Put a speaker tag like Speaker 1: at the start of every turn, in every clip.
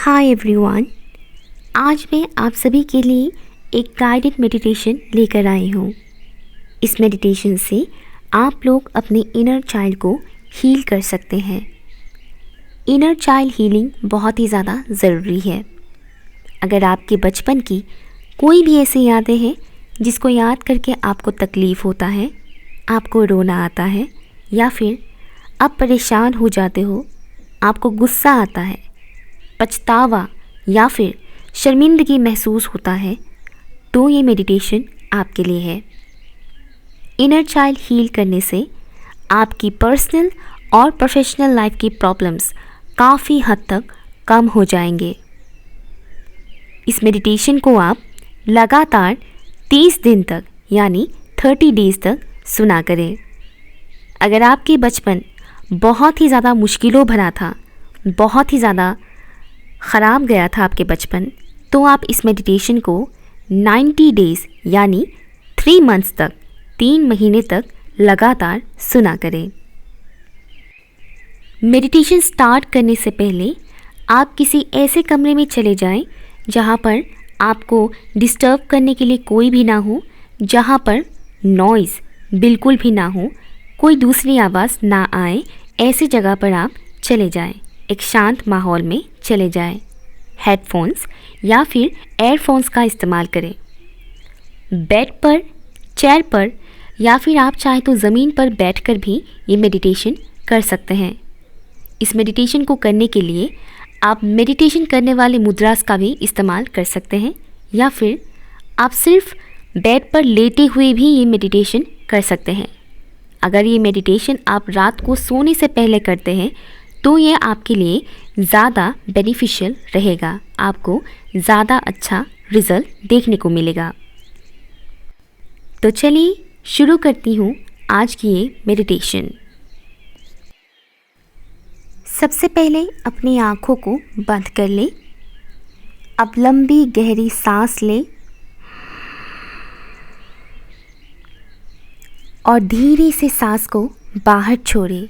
Speaker 1: Hi everyone. आज मैं आप सभी के लिए एक गाइडेड मेडिटेशन लेकर आई हूँ। इस मेडिटेशन से आप लोग अपने इनर चाइल्ड को हील कर सकते हैं। इनर चाइल्ड हीलिंग बहुत ही ज़्यादा ज़रूरी है। अगर आपके बचपन की कोई भी ऐसी यादें हैं जिसको याद करके आपको तकलीफ़ होता है, आपको रोना आता है या फिर आप परेशान हो जाते हो, आपको गुस्सा आता है, पछतावा या फिर शर्मिंदगी महसूस होता है, तो ये मेडिटेशन आपके लिए है। इनर चाइल्ड हील करने से आपकी पर्सनल और प्रोफेशनल लाइफ की प्रॉब्लम्स काफ़ी हद तक कम हो जाएंगे। इस मेडिटेशन को आप लगातार 30 दिन तक यानी 30 डेज़ तक सुना करें। अगर आपके बचपन बहुत ही ज़्यादा मुश्किलों भरा था, बहुत ही ज़्यादा ख़राब गया था आपके बचपन, तो आप इस मेडिटेशन को 90 डेज़ यानी 3 मंथ्स तक, 3 महीने तक लगातार सुना करें। मेडिटेशन स्टार्ट करने से पहले आप किसी ऐसे कमरे में चले जाएं जहां पर आपको डिस्टर्ब करने के लिए कोई भी ना हो, जहां पर नॉइज़ बिल्कुल भी ना हो, कोई दूसरी आवाज़ ना आए। ऐसी जगह पर आप चले जाएं, एक शांत माहौल में चले जाएं। हेडफोन्स या फिर एयरफोन्स का इस्तेमाल करें। बेड पर, चेयर पर या फिर आप चाहे तो ज़मीन पर बैठकर भी ये मेडिटेशन कर सकते हैं। इस मेडिटेशन को करने के लिए आप मेडिटेशन करने वाले मुद्रास का भी इस्तेमाल कर सकते हैं या फिर आप सिर्फ बेड पर लेटे हुए भी ये मेडिटेशन कर सकते हैं। अगर ये मेडिटेशन आप रात को सोने से पहले करते हैं तो ये आपके लिए ज़्यादा बेनिफिशियल रहेगा, आपको ज़्यादा अच्छा रिज़ल्ट देखने को मिलेगा। तो चलिए शुरू करती हूँ आज की ये मेडिटेशन। सबसे पहले अपनी आँखों को बंद कर लें। अब लंबी गहरी सांस लें और धीरे से सांस को बाहर छोड़ें।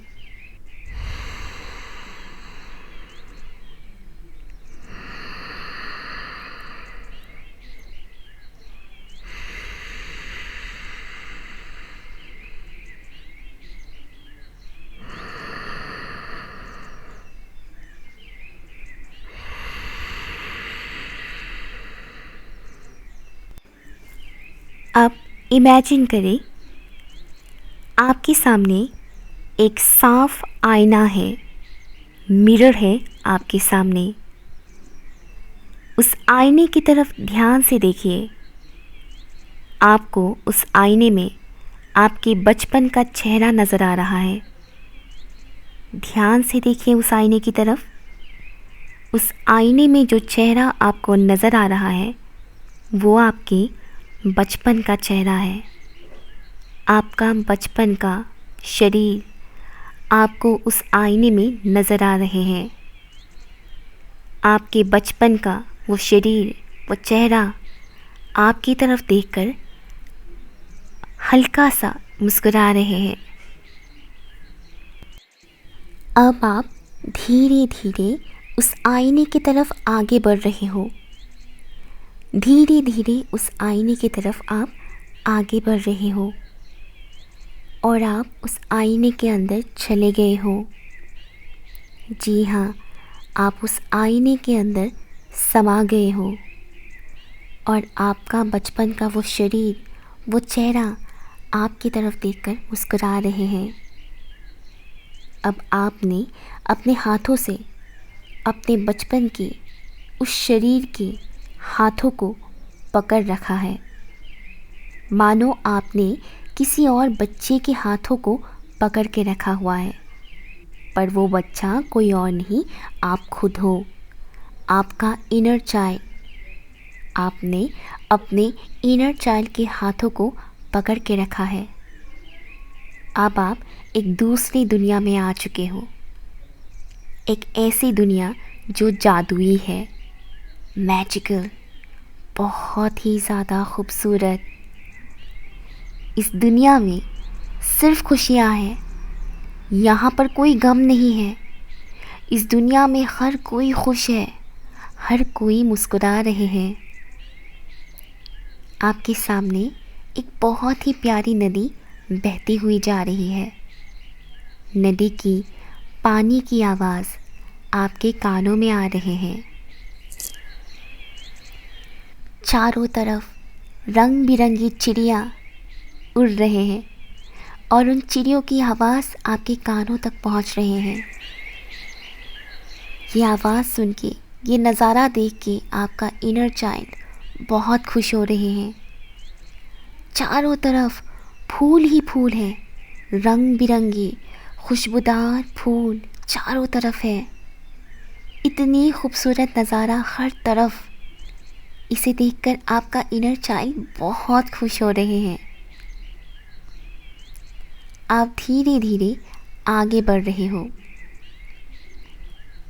Speaker 1: अब इमेजिन करें आपके सामने एक साफ आईना है, मिरर है आपके सामने। उस आईने की तरफ ध्यान से देखिए। आपको उस आईने में आपके बचपन का चेहरा नज़र आ रहा है। ध्यान से देखिए उस आईने की तरफ। उस आईने में जो चेहरा आपको नज़र आ रहा है वो आपके बचपन का चेहरा है। आपका बचपन का शरीर आपको उस आईने में नज़र आ रहे हैं। आपके बचपन का वो शरीर, वो चेहरा आपकी तरफ देखकर हल्का सा मुस्कुरा रहे हैं। अब आप धीरे धीरे उस आईने की तरफ आगे बढ़ रहे हो। धीरे धीरे उस आईने की तरफ आप आगे बढ़ रहे हो और आप उस आईने के अंदर चले गए हो। जी हाँ, आप उस आईने के अंदर समा गए हो और आपका बचपन का वो शरीर, वो चेहरा आपकी तरफ देखकर मुस्कुरा रहे हैं। अब आपने अपने हाथों से अपने बचपन के उस शरीर के हाथों को पकड़ रखा है, मानो आपने किसी और बच्चे के हाथों को पकड़ के रखा हुआ है। पर वो बच्चा कोई और नहीं, आप खुद हो, आपका इनर चाइल्ड। आपने अपने इनर चाइल्ड के हाथों को पकड़ के रखा है। अब आप एक दूसरी दुनिया में आ चुके हो, एक ऐसी दुनिया जो जादुई है, मैजिकल, बहुत ही ज़्यादा खूबसूरत। इस दुनिया में सिर्फ खुशियाँ हैं, यहाँ पर कोई गम नहीं है। इस दुनिया में हर कोई खुश है, हर कोई मुस्कुरा रहे हैं। आपके सामने एक बहुत ही प्यारी नदी बहती हुई जा रही है। नदी की पानी की आवाज़ आपके कानों में आ रहे हैं। चारों तरफ रंग बिरंगी चिड़िया उड़ रहे हैं और उन चिड़ियों की आवाज़ आपके कानों तक पहुंच रहे हैं। ये आवाज़ सुन के, ये नज़ारा देख के आपका इनर चाइल्ड बहुत खुश हो रहे हैं। चारों तरफ फूल ही फूल हैं, रंग बिरंगी खुशबूदार फूल चारों तरफ है। इतनी खूबसूरत नज़ारा हर तरफ। इसे देखकर आपका इनर चाइल्ड बहुत खुश हो रहे हैं। आप धीरे धीरे आगे बढ़ रहे हो।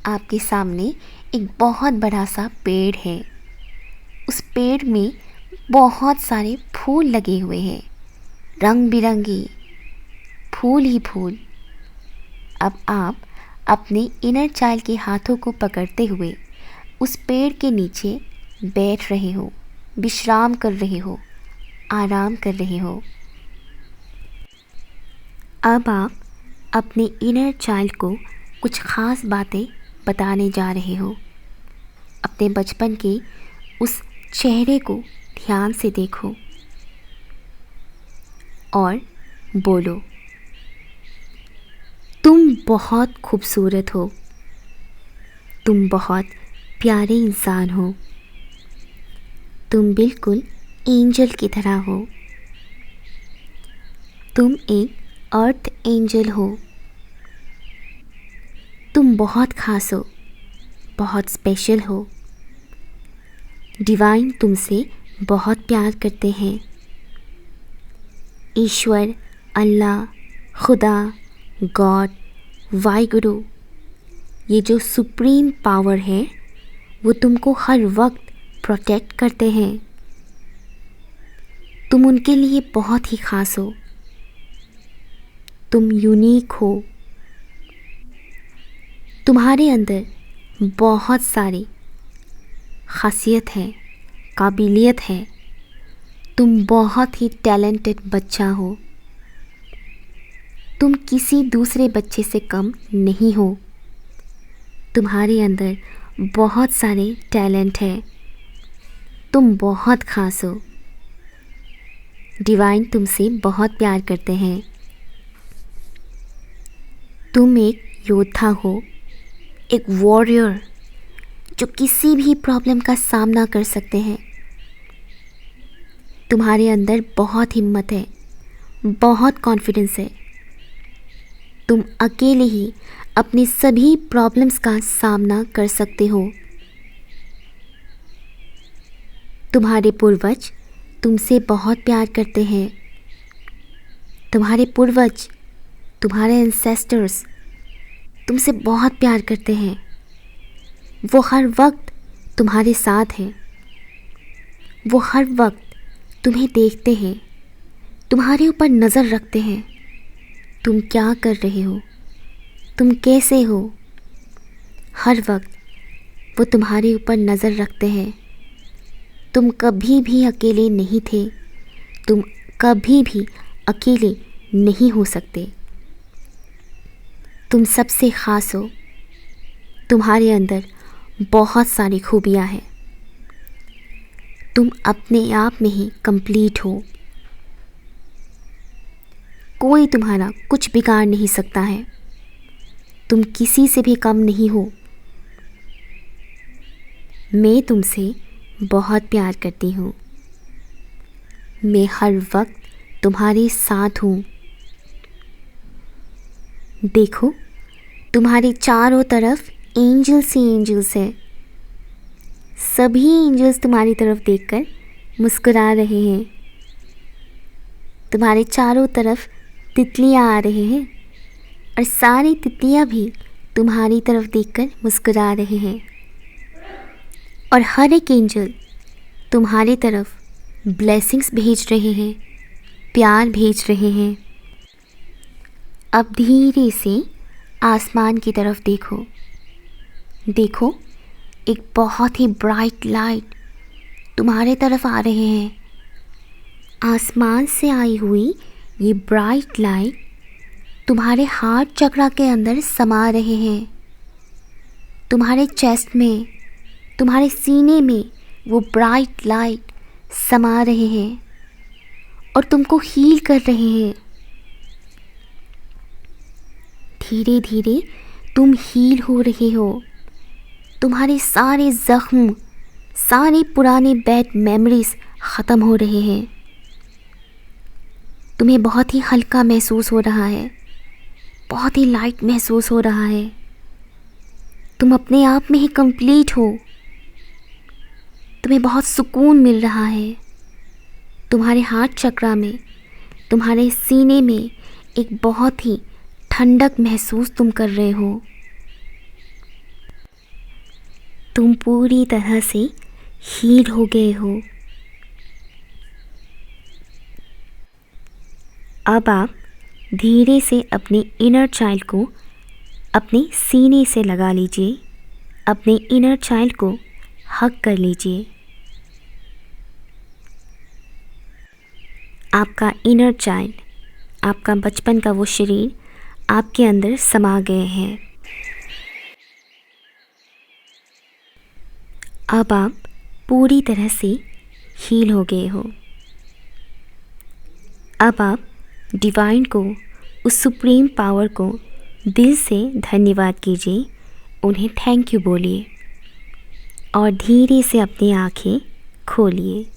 Speaker 1: आपके सामने एक बहुत बड़ा सा पेड़ है। उस पेड़ में बहुत सारे फूल लगे हुए हैं, रंग बिरंगी फूल ही फूल। अब आप अपने इनर चाइल्ड के हाथों को पकड़ते हुए उस पेड़ के नीचे बैठ रहे हो, विश्राम कर रहे हो, आराम कर रहे हो। अब आप अपने इनर चाइल्ड को कुछ ख़ास बातें बताने जा रहे हो। अपने बचपन के उस चेहरे को ध्यान से देखो और बोलो, तुम बहुत खूबसूरत हो, तुम बहुत प्यारे इंसान हो, तुम बिल्कुल एंजल की तरह हो, तुम एक अर्थ एंजल हो, तुम बहुत खास हो, बहुत स्पेशल हो। डिवाइन तुमसे बहुत प्यार करते हैं। ईश्वर, अल्लाह, खुदा, गॉड, वाहिगुरु, ये जो सुप्रीम पावर है वो तुमको हर वक्त प्रोटेक्ट करते हैं। तुम उनके लिए बहुत ही ख़ास हो, तुम यूनिक हो। तुम्हारे अंदर बहुत सारी खासियत है, काबिलियत है। तुम बहुत ही टैलेंटेड बच्चा हो। तुम किसी दूसरे बच्चे से कम नहीं हो। तुम्हारे अंदर बहुत सारे टैलेंट है। तुम बहुत ख़ास हो। डिवाइन तुमसे बहुत प्यार करते हैं। तुम एक योद्धा हो, एक वॉरियर जो किसी भी प्रॉब्लम का सामना कर सकते हैं। तुम्हारे अंदर बहुत हिम्मत है, बहुत कॉन्फिडेंस है। तुम अकेले ही अपनी सभी प्रॉब्लम्स का सामना कर सकते हो। तुम्हारे पूर्वज तुमसे बहुत प्यार करते हैं। तुम्हारे पूर्वज, तुम्हारे एंसेस्टर्स तुमसे बहुत प्यार करते हैं। वो हर वक्त तुम्हारे साथ हैं। वो हर वक्त तुम्हें देखते हैं, तुम्हारे ऊपर नज़र रखते हैं। तुम क्या कर रहे हो, तुम कैसे हो, हर वक्त वो तुम्हारे ऊपर नज़र रखते हैं। तुम कभी भी अकेले नहीं थे, तुम कभी भी अकेले नहीं हो सकते। तुम सबसे ख़ास हो। तुम्हारे अंदर बहुत सारी खूबियाँ हैं। तुम अपने आप में ही कंप्लीट हो। कोई तुम्हारा कुछ बिगाड़ नहीं सकता है। तुम किसी से भी कम नहीं हो। मैं तुमसे बहुत प्यार करती हूँ। मैं हर वक्त तुम्हारे साथ हूँ। देखो, तुम्हारे चारों तरफ एंजल्स ही एंजल्स हैं। सभी एंजल्स तुम्हारी तरफ देखकर मुस्कुरा रहे हैं। तुम्हारे चारों तरफ तितलियाँ आ रहे हैं और सारी तितलियाँ भी तुम्हारी तरफ देखकर मुस्कुरा रहे हैं। और हर एक एंजल तुम्हारी तरफ ब्लेसिंग्स भेज रहे हैं, प्यार भेज रहे हैं। अब धीरे से आसमान की तरफ देखो। देखो, एक बहुत ही ब्राइट लाइट तुम्हारे तरफ आ रहे हैं। आसमान से आई हुई ये ब्राइट लाइट तुम्हारे हार्ट चक्र के अंदर समा रहे हैं। तुम्हारे चेस्ट में, तुम्हारे सीने में वो ब्राइट लाइट समा रहे हैं और तुमको हील कर रहे हैं। धीरे धीरे तुम हील हो रहे हो। तुम्हारे सारे ज़ख्म, सारे पुराने बैड मेमोरीज ख़त्म हो रहे हैं। तुम्हें बहुत ही हल्का महसूस हो रहा है, बहुत ही लाइट महसूस हो रहा है। तुम अपने आप में ही कंप्लीट हो। तुम्हें बहुत सुकून मिल रहा है। तुम्हारे हार्ट चक्र में, तुम्हारे सीने में एक बहुत ही ठंडक महसूस तुम कर रहे हो। तुम पूरी तरह से हील हो गए हो। अब आप धीरे से अपने इनर चाइल्ड को अपने सीने से लगा लीजिए। अपने इनर चाइल्ड को हग कर लीजिए। आपका इनर चाइल्ड, आपका बचपन का वो शरीर आपके अंदर समा गए हैं। अब आप पूरी तरह से हील हो गए हो। अब आप डिवाइन को, उस सुप्रीम पावर को दिल से धन्यवाद कीजिए, उन्हें थैंक यू बोलिए और धीरे से अपनी आँखें खोलिए।